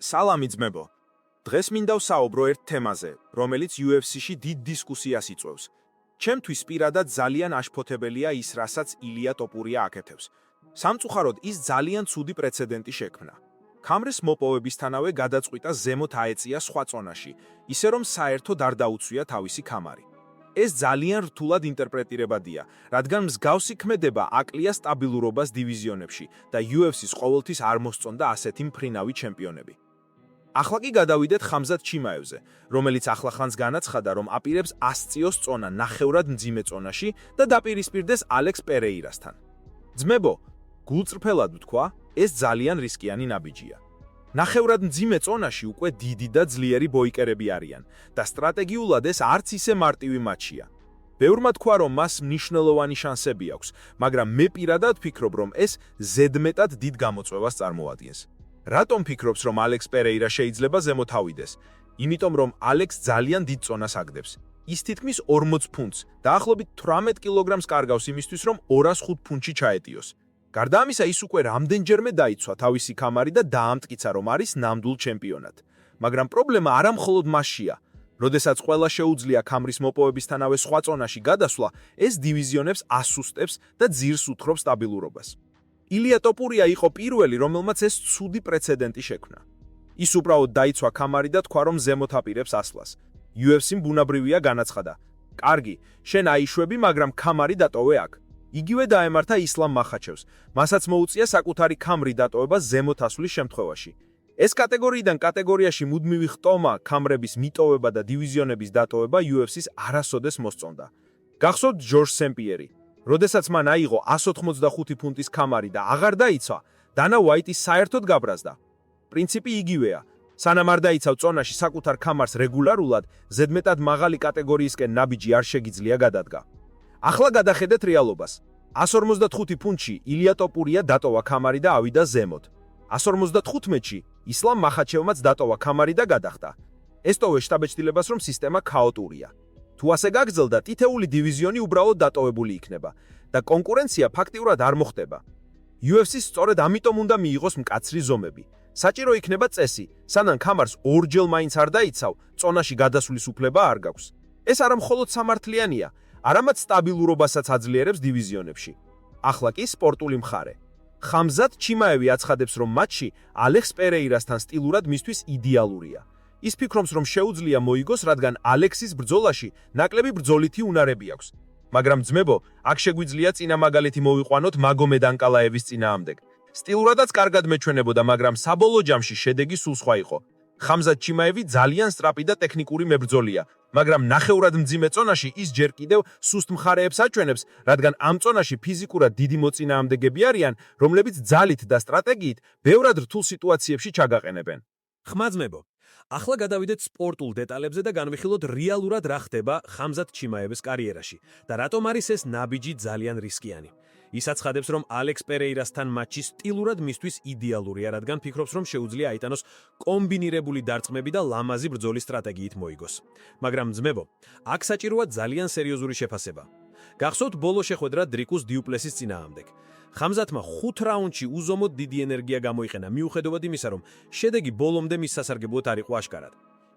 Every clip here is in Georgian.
სალამი ძმებო. დღეს მინდა ვსაუბრო ერთ თემაზე, რომელიც UFC-ში დიდ დისკუსიას იწვევს. ჩემთვის პირადად ძალიან აშფოთებელია ის, რასაც ილია ტოპურია აკეთებს. სამწუხაროდ ის ძალიან ცუდი პრეცედენტი შექმნა. ქამრის მოპოვებისთანავე გადაწყვიტა ზემოთ აეწია სხვა წონაში, ისე რომ საერთოდ არ დაუცვია თავისი ქამარი. ეს ძალიან რთულად ინტერპრეტირებადია, რადგან მსგავსი ქმედება აკლია სტაბილურობას დივიზიონებში და UFC-ს ყოველთვის არ მოსწონდა ასეთი მფრინავი ჩემპიონები. ახლა კი გადავიდეთ ხამზად ჩიმაევზე, რომელიც ახლახანს განაცხადა, რომ აპირებს ასწიოს წონა ნახევრად მძიმე წონაში და დაპირისპირდეს ალექს პერეირასთან. ძმებო, გულწრფელად ვთქვა, ეს ძალიან რისკიანი ნაბიჯია. ნახევრად მძიმე წონაში უკვე დიდი და ძლიერი ბოიკერები არიან და სტრატეგიულად ეს არც ისე მარტივი მატჩია. ბევრმა თქვა, რომ მას მნიშვნელოვანი შანსები აქვს, მაგრამ მე პირადად ვფიქრობ, რომ ეს ზედმეტად დიდ გამოწვევას წარმოადგენს. რატომ ფიქრობს, რომ ალექს პერეირა შეიძლება ზემოთ ავიდეს? იმიტომ, რომ ალექს ძალიან დიდ წონას აგდებს. ის თითქმის 40 ფუნტს, დაახლოებით 18 კილოგრამს კარგავს იმისთვის, რომ 205 ფუნტში ჩაეტიოს. გარდა ამისა, ის უკვე რამდენჯერმე დაიცვა თავისი ქამარი და დაამტკიცა, რომ არის ნამდვილ ჩემპიონად. მაგრამ პრობლემა არა მხოლოდ მასშია. როდესაც ყველა შეუძლია ქამრის მოპოვებისთანავე სხვა წონაში გადასვლა, ეს დივიზიონებს ასუსტებს და ძირს უთხრობს სტაბილურობას. ილია ტოპურია იყო პირველი, რომელმაც ეს ცუდი პრეცედენტი შექმნა. ის უბრალოდ დაიცვა ქამარი და თქვა, რომ ზემოთ აპირებს ასვლას. UFC-მ ბუნებრივია განაცხადა: "კარგი, შენ აიშვები, მაგრამ ქამარი დატოვე აქ." იგივე დაემართა ისლამ მახაჩევს, მასაც მოუწია საკუთარი ქამრი დატოვება ზემოთ ასვლის შემთხვევაში. ეს კატეგორიიდან კატეგორიაში მუდმივი ხტომა, ქამრების მიტოვება და დივიზიონების დატოვება UFC-ს არასოდეს მოსწონდა. გახსოვთ ჯორჯ სენ-პიერი, როდესაც მან აიღო 185 ფუნტის ქამარი და აღარ დაიცვა, დანა უაიტი საერთოდ გაბრაზდა. პრინციპი იგივეა. სანამ არ დაიცავ წონაში საკუთარ ქამარს რეგულარულად, ზედმეტად მაღალი კატეგორიისკენ ნაბიჯი არ შეგიძლია გადადგა. ახლა გადახედეთ რეალობას. 155 ფუნტში ილია ტოპურია დატოვა ქამარი და ავიდა ზემოთ. 155-ში ისლამ მახაჩევმაც დატოვა ქამარი და გადახტა. ეს ტოვე შტაბეჭდილებას, რომ სისტემა ქაოტურია. თუ ასე გაგრძელდა, ტითეული დივიზიონი უბრალოდ დატოვებული იქნება და კონკურენცია ფაქტიურად არ მოხდება. UFC-ს სწორედ ამიტომ უნდა მიიღოს მკაცრი ზომები. საჭირო იქნება წესი, სანამ ქამარს ორჯერ მაინც არ დაიცავ, წონაში გადასვლის უფლება არ გაქვს. ეს არა მხოლოდ სამართლიანია, არამედ სტაბილურობასაც აძლიერებს დივიზიონებში. ახლა კი სპორტული მხარე. ხამზად ჩიმაევი აცხადებს, რომ მატჩი ალექს პერეირასთან სტილურად მისთვის იდეალურია. ის ფიქრობს, რომ შეუძლია მოიგოს, რადგან ალექსის ბრძოლაში ნაკლები ბრძოლითი უნარები აქვს. მაგრამ ძმებო, აქ შეგვიძლია წინა მაგალითი მოვიყვანოთ მაგომედ ანკალაევის წინააღმდეგ. სტილურადაც კარგად მეჩვენებოდა, მაგრამ საბოლოო ჯამში შედეგი სულ სხვა იყო. ხამზად ჩიმაევი ძალიან სწრაფი და ტექნიკური მებრძოლია, მაგრამ ნახევრად მძიმე წონაში ის ჯერ კიდევ სუსტ მხარეებს აჩვენებს, რადგან ამ წონაში ფიზიკურად დიდი მოწინააღმდეგები არიან, რომლებიც ძალით და სტრატეგიით ბევრად რთულ სიტუაციებში ჩაგაყენებენ. ხმა ძმებო, ახლა გადავიდეთ სპორტულ დეტალებზე და განვიხილოთ რეალურად რა ხდება ხამზად ჩიმაევის კარიერაში და რატომ არის ეს ნაბიჯი ძალიან რისკიანი. ის აცხადებს, რომ ალექს პერეირასთან მატჩი სტილურად მისთვის იდეალურია, რადგან ფიქრობს, რომ შეუძლია აიტანოს კომბინირებული დარწმები და ლამაზი ბრძოლის სტრატეგიით მოიგოს. მაგრამ ძმებო, აქ საჭიროა ძალიან სერიოზული შეფასება. გახსოვთ ბოლო შეხვედრა დრიკუს დიუპლესის წინააღმდეგ. ხამზათმა 5 რაუნდში უზომოდ დიდი ენერგია გამოიყენა, მიუხედავად იმისა, რომ შედეგი ბოლომდე მის სასარგებლოდ არ იყო აშკარად.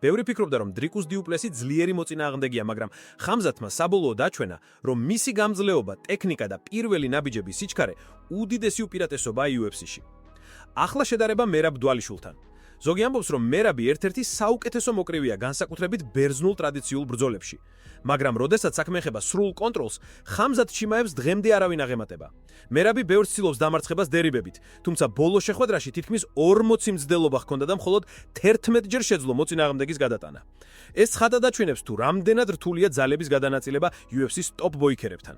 ბევრი ფიქრობდა, რომ დრიკუს დიუპლესი ძლიერი მოწინააღმდეგეა, მაგრამ ხამზათმა საბოლოოდ აჩვენა, რომ მისი გამძლეობა, ტექნიკა და პირველი ნაბიჯების სიჩქარე უდიდესი უპირატესობაა UFC-ში. ახლა შედარება მერაბ დვალიშვილთან. ზოგი ამბობს, რომ მერაბი ერთ-ერთი საუკეთესო მოკრივეა განსაკუთრებით ბერძნულ ტრადიციულ ბრძოლებში. მაგრამ როდესაც საქმე ეხება სრულ კონტროლს, ხამზად ჩიმაევს დღემდე არავინ აღემატება. მერაბი ბევრს ცდილობს დამარცხებას დერიბებით, თუმცა ბოლო შეხვედრაში თითქმის 40 მცდელობა ჰქონდა და მხოლოდ 11 ჯერ შეძლო მოწინააღმდეგის გადატანა. ეს ცხადად აჩვენებს, თუ რამდენად რთულია ძალების გადანაწილება UFC-ს ტოპ ბოიქერებთან.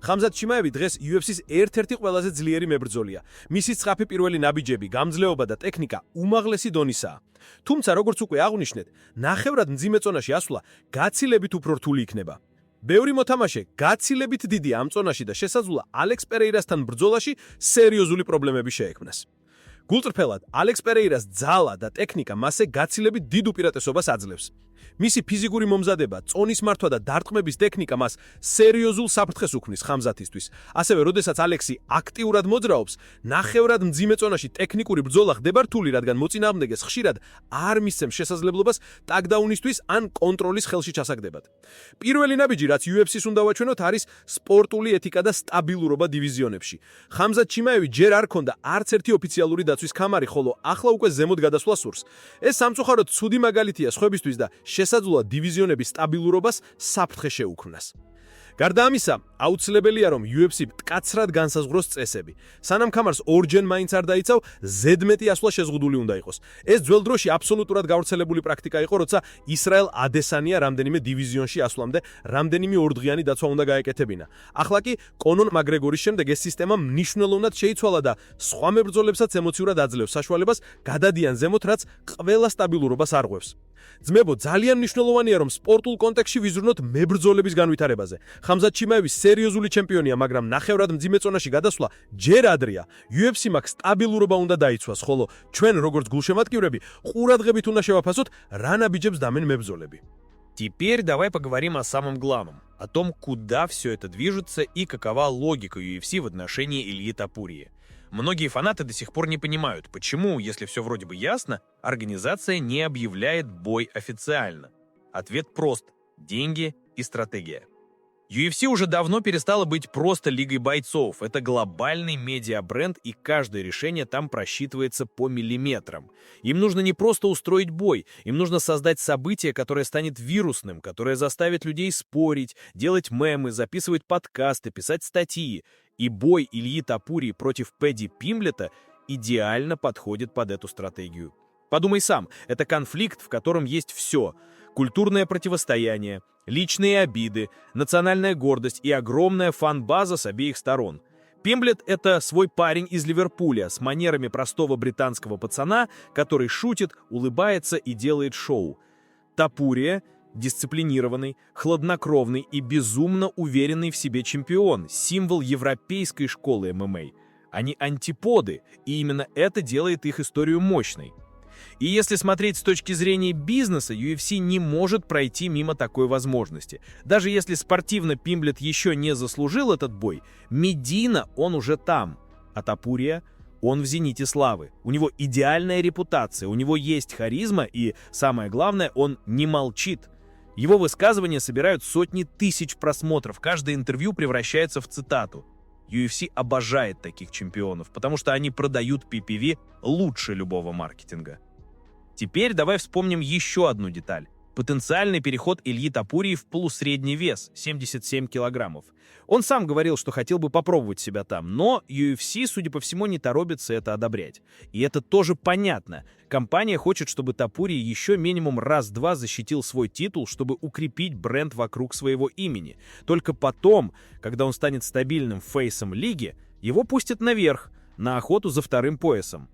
ხამზად ჩიმაევი დღეს UFC-ს ერთ-ერთი ყველაზე ძლიერი მებრძოლია. მისი სწრაფი პირველი ნაბიჯები, გამძლეობა და ტექნიკა უმაღლესი დონისაა. თუმცა, როგორც უკვე აღვნიშნეთ, ნახევრად მძიმე წონაში ასვლა გაცილებით უფრო რთული იქნება. ბევრი მოთამაშე გაცილებით დიდი ამ წონაში და შესაძლოა ალექს პერეირასთან ბრძოლაში სერიოზული პრობლემები შეექმნას. გულწრფელად, ალექს პერეირას ძალა და ტექნიკა მასზე გაცილებით დიდ უპირატესობას აძლევს. მისი ფიზიკური მომზადება, წონის მართვა და დარტყმების ტექნიკა მას სერიოზულ საფრთხეს უქმნის ხამზათისთვის. ასევე, როდესაც ალექსი აქტიურად მოძრაობს, ნახევრად მძიმე წონაში ტექნიკური ბრძოლა ხდება რთული, რადგან მოწინააღმდეგეს ხშირად არ მისცემს შესაძლებლობას ტაკდაუნისთვის ან კონტროლის ხელში ჩასაგდებად. პირველი ნაბიჯი, რაც UFC-ს უნდა ვაჩვენოთ, არის სპორტული ეთიკა და სტაბილურობა დივიზიონებში. ხამზათ ჩიმაევი ჯერ არ ქონდა არც ერთი ოფიციალური დაცვის კამარი, ხოლო ახლა უკვე ზემოთ გადასვლა სურს. ეს სამწუხაროდ ცუდი მაგალითია სხვებისთვის და შესაძლოა დივიზიონების სტაბილურობას საფრთხე შეუქმნას. გარდა ამისა, აუცილებელია რომ UFC მკაცრად განსაზღვროს წესები. სანამ კამარს ორჯერ მაინც არ დაიცავ, ზედმეტი ასვლა შეზღუდული უნდა იყოს. ეს ძველ დროში აბსოლუტურად გავრცელებული პრაქტიკა იყო, როცა ისრაელ ადესანია რამდენიმე დივიზიონში ასვლამდე რამდენიმე ორდღიანი დაცვა უნდა გაეკეთებინა. ახლა კი კონორ მაგრეგორის შემდეგ ეს სისტემა მნიშვნელოვნად შეიცვალა და სხვა მებრძოლებსაც ემოციურად აძლევს საშუალებას გადადიან ზემოთ, რაც ყველა სტაბილურობას არღვევს. ძმებო, ძალიან მნიშვნელოვანია რომ სპორტულ კონტექსტში ვიზრუნოთ მებრძოლების განვითარებაზე. ხამზათ ჩიმაევი სერიოზული ჩემპიონია, მაგრამ ნახევრად მძიმე წონაში გადასვლა ჯერ ადრეა. UFC მაგ სტაბილურობა უნდა დაიცვას, ხოლო ჩვენ როგორც გულშემატკივრები ყურადღებით უნდა შევაფასოთ რა ნაბიჯებს დამენ მებრძოლები. Теперь давай поговорим о самом главном, о том, куда все это движется и какова логика UFC в отношении Ильи Топурии. Многие фанаты до сих пор не понимают, почему, если все вроде бы ясно, организация не объявляет бой официально. Ответ прост – деньги и стратегия. UFC уже давно перестала быть просто лигой бойцов. Это глобальный медиабренд, и каждое решение там просчитывается по миллиметрам. Им нужно не просто устроить бой, им нужно создать событие, которое станет вирусным, которое заставит людей спорить, делать мемы, записывать подкасты, писать статьи. И бой Ильи Топурии против Пэдди Пимблета идеально подходит под эту стратегию. Подумай сам, это конфликт, в котором есть все. Культурное противостояние, личные обиды, национальная гордость и огромная фан-база с обеих сторон. Пимблет — это свой парень из Ливерпуля с манерами простого британского пацана, который шутит, улыбается и делает шоу. Топурия — дисциплинированный, хладнокровный и безумно уверенный в себе чемпион, символ европейской школы ММА. Они антиподы, и именно это делает их историю мощной. И если смотреть с точки зрения бизнеса, UFC не может пройти мимо такой возможности. Даже если спортивно Пимблет еще не заслужил этот бой, медийно он уже там. А Топурия, он в зените славы. У него идеальная репутация, у него есть харизма и, самое главное, он не молчит. Его высказывания собирают сотни тысяч просмотров, каждое интервью превращается в цитату. UFC обожает таких чемпионов, потому что они продают PPV лучше любого маркетинга. Теперь давай вспомним еще одну деталь. Потенциальный переход Ильи Топурии в полусредний вес, 77 килограммов. Он сам говорил, что хотел бы попробовать себя там, но UFC, судя по всему, не торопится это одобрять. И это тоже понятно. Компания хочет, чтобы Топурия еще минимум раз-два защитил свой титул, чтобы укрепить бренд вокруг своего имени. Только потом, когда он станет стабильным фейсом лиги, его пустят наверх, на охоту за вторым поясом.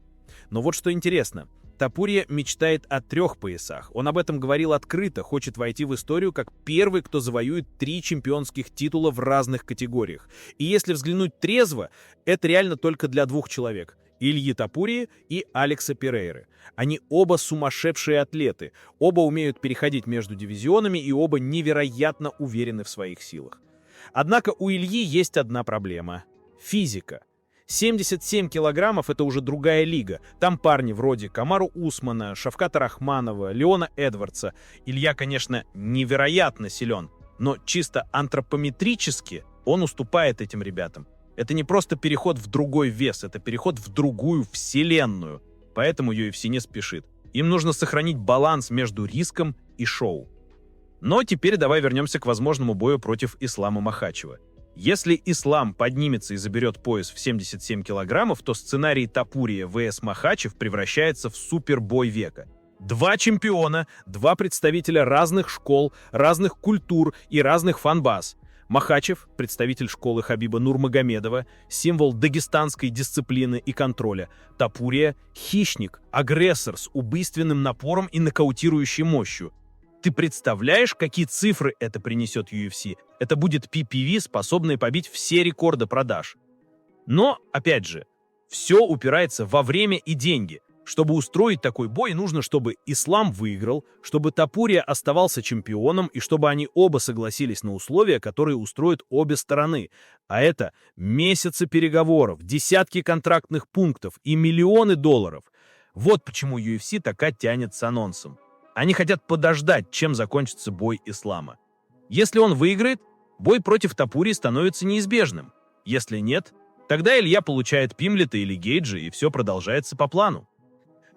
Но вот что интересно. Топурия мечтает о 3 поясах. Он об этом говорил открыто, хочет войти в историю как первый, кто завоюет 3 чемпионских титула в разных категориях. И если взглянуть трезво, это реально только для 2 человек. Ильи Топурии и Алекса Перейры. Они оба сумасшедшие атлеты, оба умеют переходить между дивизионами и оба невероятно уверены в своих силах. Однако у Ильи есть одна проблема – физика. 77 килограммов — это уже другая лига. Там парни вроде Камару Усмана, Шавката Рахманова, Леона Эдвардса. Илья, конечно, невероятно силен, но чисто антропометрически он уступает этим ребятам. Это не просто переход в другой вес, это переход в другую вселенную. Поэтому UFC не спешит. Им нужно сохранить баланс между риском и шоу. Но теперь давай вернемся к возможному бою против Ислама Махачева. Если Ислам поднимется и заберет пояс в 77 килограммов, то сценарий Топурия vs Махачев превращается в супербой века. 2 чемпиона, 2 представителя разных школ, разных культур и разных фан-баз. Махачев, представитель школы Хабиба Нурмагомедова, символ дагестанской дисциплины и контроля. Топурия — хищник, агрессор с убийственным напором и нокаутирующей мощью. Ты представляешь, какие цифры это принесет UFC? Это будет PPV, способный побить все рекорды продаж. Но, опять же, все упирается во время и деньги. Чтобы устроить такой бой, нужно, чтобы Ислам выиграл, чтобы Топурия оставался чемпионом и чтобы они оба согласились на условия, которые устроят обе стороны. А это месяцы переговоров, десятки контрактных пунктов и миллионы долларов. Вот почему UFC так тянет с анонсом. Они хотят подождать, чем закончится бой Ислама. Если он выиграет, бой против Топурии становится неизбежным. Если нет, тогда Илья получает Пимлета или Гейджи, и все продолжается по плану.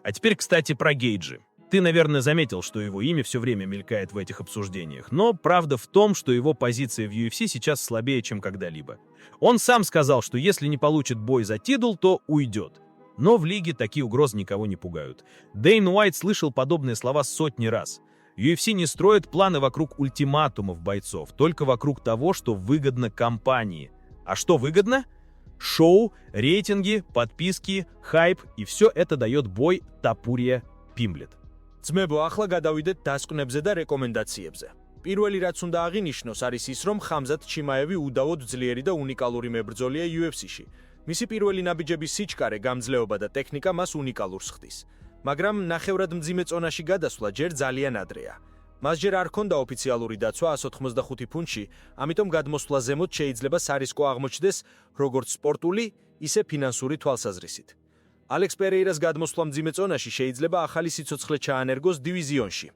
А теперь, кстати, про Гейджи. Ты, наверное, заметил, что его имя все время мелькает в этих обсуждениях, но правда в том, что его позиция в UFC сейчас слабее, чем когда-либо. Он сам сказал, что если не получит бой за титул, то уйдет. Но в лиге такие угрозы никого не пугают. Дэйн Уайт слышал подобные слова сотни раз. UFC не строит планы вокруг ультиматумов бойцов, только вокруг того, что выгодно компании. А что выгодно? Шоу, рейтинги, подписки, хайп, и все это дает бой Топурия Пимблет. ძმებო, ახლა გადავიდეთ დასკვნებზე და რეკომენდაციებზე. პირველი რაც უნდა აღინიშნოს არის ის, რომ ხამზატ ჩიმაევი უდავოდ ძლიერი და უნიკალური მებრძოლია UFC-ში. მისი პირველი ნაბიჯების სიჩქარე, გამძლეობა და ტექნიკა მას უნიკალურს ხდის. მაგრამ ნახევრად მძიმე წონაში გადასვლა ჯერ ძალიან ადრეა. მას ჯერ არ ჰქონდა ოფიციალური დაცვა 185 ფუნტში, ამიტომ გადმოსვლა ზემოთ შეიძლება სარისკო აღმოჩნდეს როგორც სპორტული, ისე ფინანსური თვალსაზრისით. ალექს პერეირას გადმოსვლა მძიმე წონაში შეიძლება ახალი სიცოცხლე ჩაანერგოს დივიზიონში.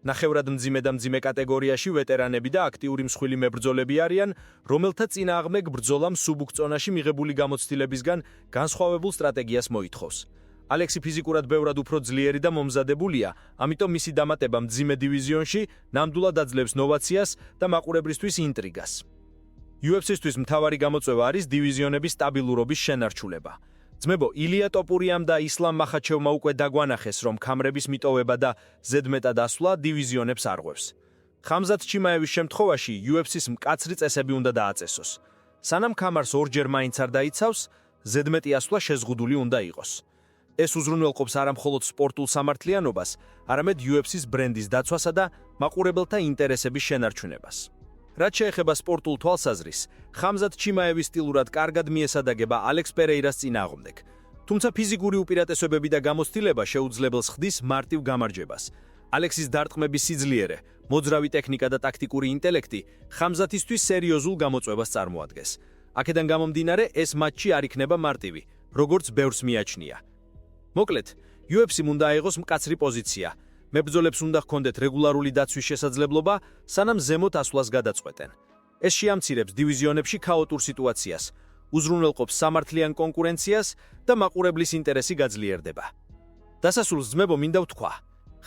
ნახევრად მძიმე და მძიმე კატეგორიაში ვეტერანები და აქტიური მსხვილი მებრძოლები არიან, რომელთა წინააღმდეგ ბრძოლამ სუბუქ წონაში მიღებული გამოცდილებისგან განსხვავებულ სტრატეგიას მოითხოვს. ალექსი ფიზიკურად ბევრად უფრო ძლიერი და მომზადებულია, ამიტომ მისი დამატება მძიმე დივიზიონში ნამდვილად აძლევს ნოვაციას და მაყურებლისთვის ინტრიგას. UFC-ისთვის მთავარი გამოწვევა არის დივიზიონების სტაბილურობის შენარჩულება. ძმებო, ილია ტოპურიამ და ისლამ მახაჩევმა უკვე დაგვანახეს, რომ ქამრების მიტოვება და ზედმეტად ასვლა დივიზიონებს არღვევს. ხამზატ ჩიმაევის შემთხვევაში UFC-ს მკაცრი წესები უნდა დააწესოს. სანამ ქამარს ორჯერ მაინც არ დაიცავს, ზედმეტი ასვლა შეზღუდული უნდა იყოს. ეს უზრუნველყოფს არამხოლოდ სპორტულ სამართლიანობას, არამედ UFC-ს ბრენდის დაცვასა და მაყურებელთა ინტერესების შენარჩუნებას. რაც შეეხება სპორტულ თვალსაზრისს, ხამზატ ჩიმაევის სტილურად კარგად მიესადაგება ალექს პერეირას წინააღმდეგ. თუმცა ფიზიკური უპირატესობები და გამოცდილება შეუძლებელს ხდის მარტივ გამარჯვებას. ალექსის დარტყმების სიძლიერე, მოძრავი ტექნიკა და ტაქტიკური ინტელექტი ხამზათისთვის სერიოზულ გამოწვევას წარმოადგენს. აქედან გამომდინარე, ეს მატჩი არ იქნება მარტივი, როგორც ბევრს მიაჩნია. მოკლედ, UFC-მ უნდა აიღოს მკაცრი პოზიცია. მებრძოლებს უნდა ჰქონდეთ რეგულარული დაცვის შესაძლებლობა, სანამ ზემოთ ასვლას გადაწყვეტენ. ეს შეამცირებს დივიზიონებში ქაოტურ სიტუაციას, უზრუნველყოფს სამართლიან კონკურენციას და მაყურებლის ინტერესი გაძლიერდება. დასასრულს ძმებო მინდა ვთქვა,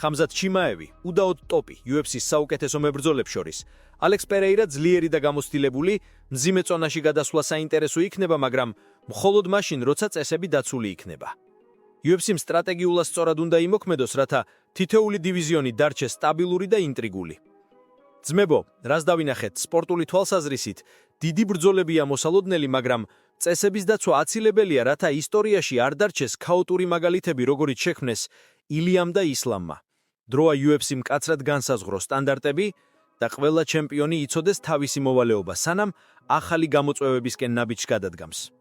ხამზატ ჩიმაევი, უდაოდ ტოპი UFC-ს საუკეთესო მებრძოლებს შორის, ალექს პერეირა ძლიერი და გამოცდილებული, მძიმე წონაში გადასვლა საინტერესო იქნება, მაგრამ მხოლოდ მაშინ, როცა წესები დაცული იქნება. UFC-მ სტრატეგიულად სწორად უნდა იმოქმედოს, რათა თითოეული დივიზიონი დარჩეს სტაბილური და ინტრიგული. ძმებო, რას დავინახეთ, სპორტული თვალსაზრისით, დიდი ბრძოლებია მოსალოდნელი, მაგრამ წესების დაცვა აცილებელია, რათა ისტორიაში არ დარჩეს ქაოტური მაგალითები, როგორიც შექმნეს ილიამ და ისლამმა. დროა UFC-მ მკაცრად განსაზღვროს სტანდარტები და ყველა ჩემპიონი იცოდეს თავისი მოვალეობა, სანამ ახალი გამოწვევებისკენ ნაბიჯს გადადგამს.